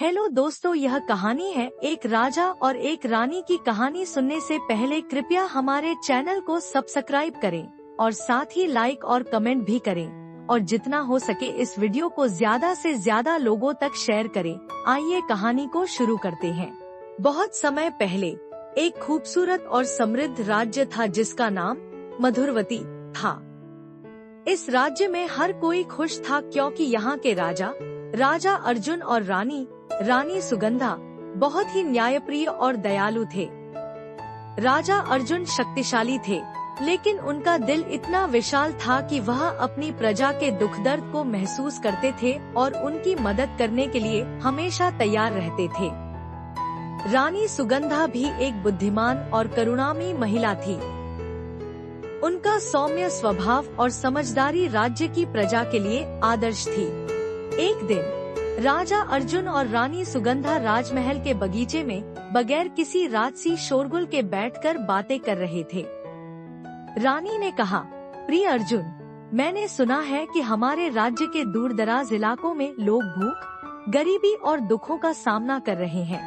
Hello दोस्तों, यह कहानी है एक राजा और एक रानी की कहानी। सुनने से पहले कृपया हमारे चैनल को सब्सक्राइब करें और साथ ही लाइक और कमेंट भी करें और जितना हो सके इस वीडियो को ज्यादा से ज्यादा लोगों तक शेयर करें। आइए कहानी को शुरू करते हैं। बहुत समय पहले एक खूबसूरत और समृद्ध राज्य था जिसका नाम मधुरवती था। इस राज्य में हर कोई खुश था क्योंकि यहाँ के राजा अर्जुन और रानी सुगंधा बहुत ही न्यायप्रिय और दयालु थे। राजा अर्जुन शक्तिशाली थे, लेकिन उनका दिल इतना विशाल था कि वह अपनी प्रजा के दुख दर्द को महसूस करते थे और उनकी मदद करने के लिए हमेशा तैयार रहते थे। रानी सुगंधा भी एक बुद्धिमान और करुणामयी महिला थी। उनका सौम्य स्वभाव और समझदारी राज्य की प्रजा के लिए आदर्श थी। एक दिन राजा अर्जुन और रानी सुगंधा राजमहल के बगीचे में बगैर किसी राजसी शोरगुल के बैठकर बातें कर रहे थे। रानी ने कहा, प्रिय अर्जुन, मैंने सुना है कि हमारे राज्य के दूर दराज इलाकों में लोग भूख, गरीबी और दुखों का सामना कर रहे हैं।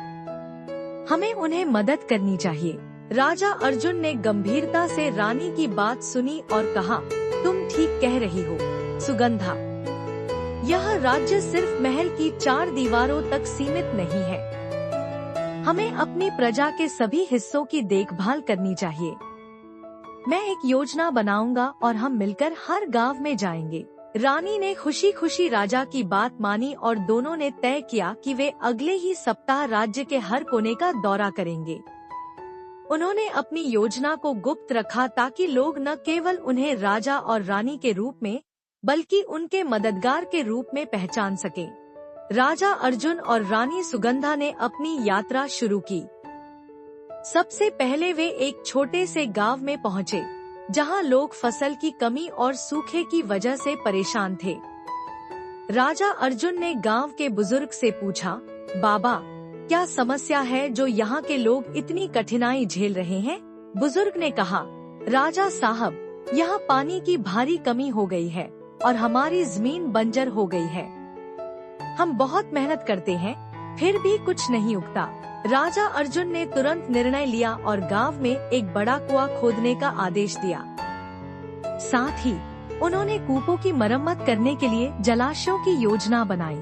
हमें उन्हें मदद करनी चाहिए। राजा अर्जुन ने गंभीरता से रानी की बात सुनी और कहा, तुम ठीक कह रही हो सुगंधा। यह राज्य सिर्फ महल की 4 दीवारों तक सीमित नहीं है। हमें अपनी प्रजा के सभी हिस्सों की देखभाल करनी चाहिए। मैं एक योजना बनाऊंगा और हम मिलकर हर गांव में जाएंगे। रानी ने खुशी खुशी राजा की बात मानी और दोनों ने तय किया कि वे अगले ही सप्ताह राज्य के हर कोने का दौरा करेंगे। उन्होंने अपनी योजना को गुप्त रखा ताकि लोग न केवल उन्हें राजा और रानी के रूप में बल्कि उनके मददगार के रूप में पहचान सके। राजा अर्जुन और रानी सुगंधा ने अपनी यात्रा शुरू की। सबसे पहले वे एक छोटे से गांव में पहुँचे, जहां लोग फसल की कमी और सूखे की वजह से परेशान थे। राजा अर्जुन ने गांव के बुजुर्ग से पूछा, बाबा, क्या समस्या है जो यहाँ के लोग इतनी कठिनाई झेल रहे हैं? बुजुर्ग ने कहा, राजा साहब, यहाँ पानी की भारी कमी हो गई है और हमारी जमीन बंजर हो गई है। हम बहुत मेहनत करते हैं, फिर भी कुछ नहीं उगता। राजा अर्जुन ने तुरंत निर्णय लिया और गांव में एक बड़ा कुआं खोदने का आदेश दिया। साथ ही उन्होंने कूपों की मरम्मत करने के लिए जलाशयों की योजना बनाई।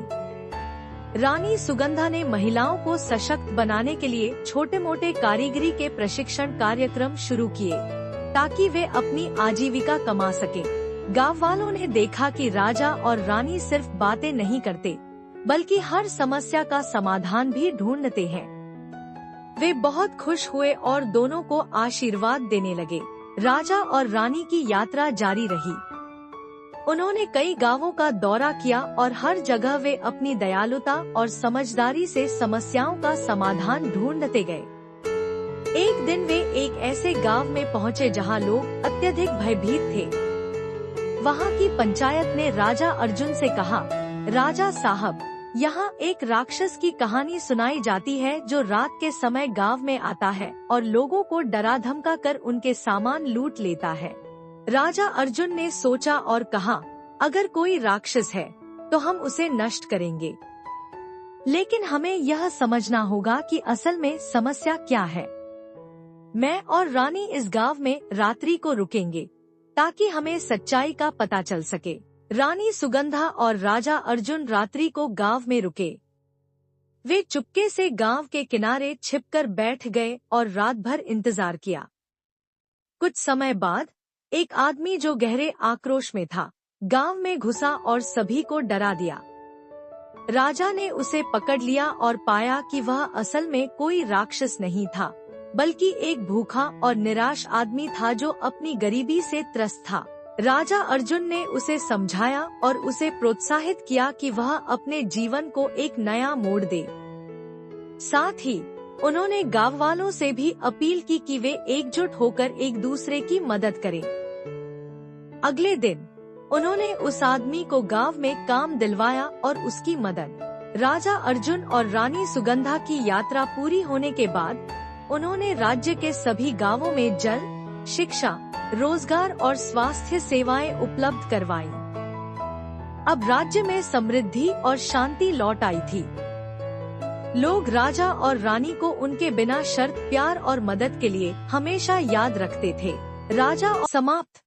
रानी सुगंधा ने महिलाओं को सशक्त बनाने के लिए छोटे मोटे कारीगरी के प्रशिक्षण कार्यक्रम शुरू किए ताकि वे अपनी आजीविका कमा सकें। गांव वालों ने देखा कि राजा और रानी सिर्फ बातें नहीं करते, बल्कि हर समस्या का समाधान भी ढूंढते हैं। वे बहुत खुश हुए और दोनों को आशीर्वाद देने लगे। राजा और रानी की यात्रा जारी रही। उन्होंने कई गांवों का दौरा किया और हर जगह वे अपनी दयालुता और समझदारी से समस्याओं का समाधान ढूंढते गए। एक दिन वे एक ऐसे गांव में पहुंचे जहां लोग अत्यधिक भयभीत थे। वहां की पंचायत ने राजा अर्जुन से कहा, राजा साहब, यहाँ एक राक्षस की कहानी सुनाई जाती है जो रात के समय गांव में आता है और लोगों को डरा धमका कर उनके सामान लूट लेता है। राजा अर्जुन ने सोचा और कहा, अगर कोई राक्षस है तो हम उसे नष्ट करेंगे, लेकिन हमें यह समझना होगा कि असल में समस्या क्या है। मैं और रानी इस गांव में रात्रि को रुकेंगे ताकि हमें सच्चाई का पता चल सके। रानी सुगंधा और राजा अर्जुन रात्रि को गांव में रुके। वे चुपके से गांव के किनारे छिपकर बैठ गए और रात भर इंतजार किया। कुछ समय बाद एक आदमी जो गहरे आक्रोश में था, गांव में घुसा और सभी को डरा दिया। राजा ने उसे पकड़ लिया और पाया कि वह असल में कोई राक्षस नहीं था, बल्कि एक भूखा और निराश आदमी था जो अपनी गरीबी से त्रस्त था। राजा अर्जुन ने उसे समझाया और उसे प्रोत्साहित किया कि वह अपने जीवन को एक नया मोड़ दे। साथ ही उन्होंने गांव वालों से भी अपील की कि वे एकजुट होकर एक दूसरे की मदद करें। अगले दिन उन्होंने उस आदमी को गांव में काम दिलवाया और उसकी मदद। राजा अर्जुन और रानी सुगंधा की यात्रा पूरी होने के बाद उन्होंने राज्य के सभी गांवों में जल, शिक्षा, रोजगार और स्वास्थ्य सेवाएं उपलब्ध करवाई। अब राज्य में समृद्धि और शांति लौट आई थी। लोग राजा और रानी को उनके बिना शर्त प्यार और मदद के लिए हमेशा याद रखते थे। राजा समाप्त।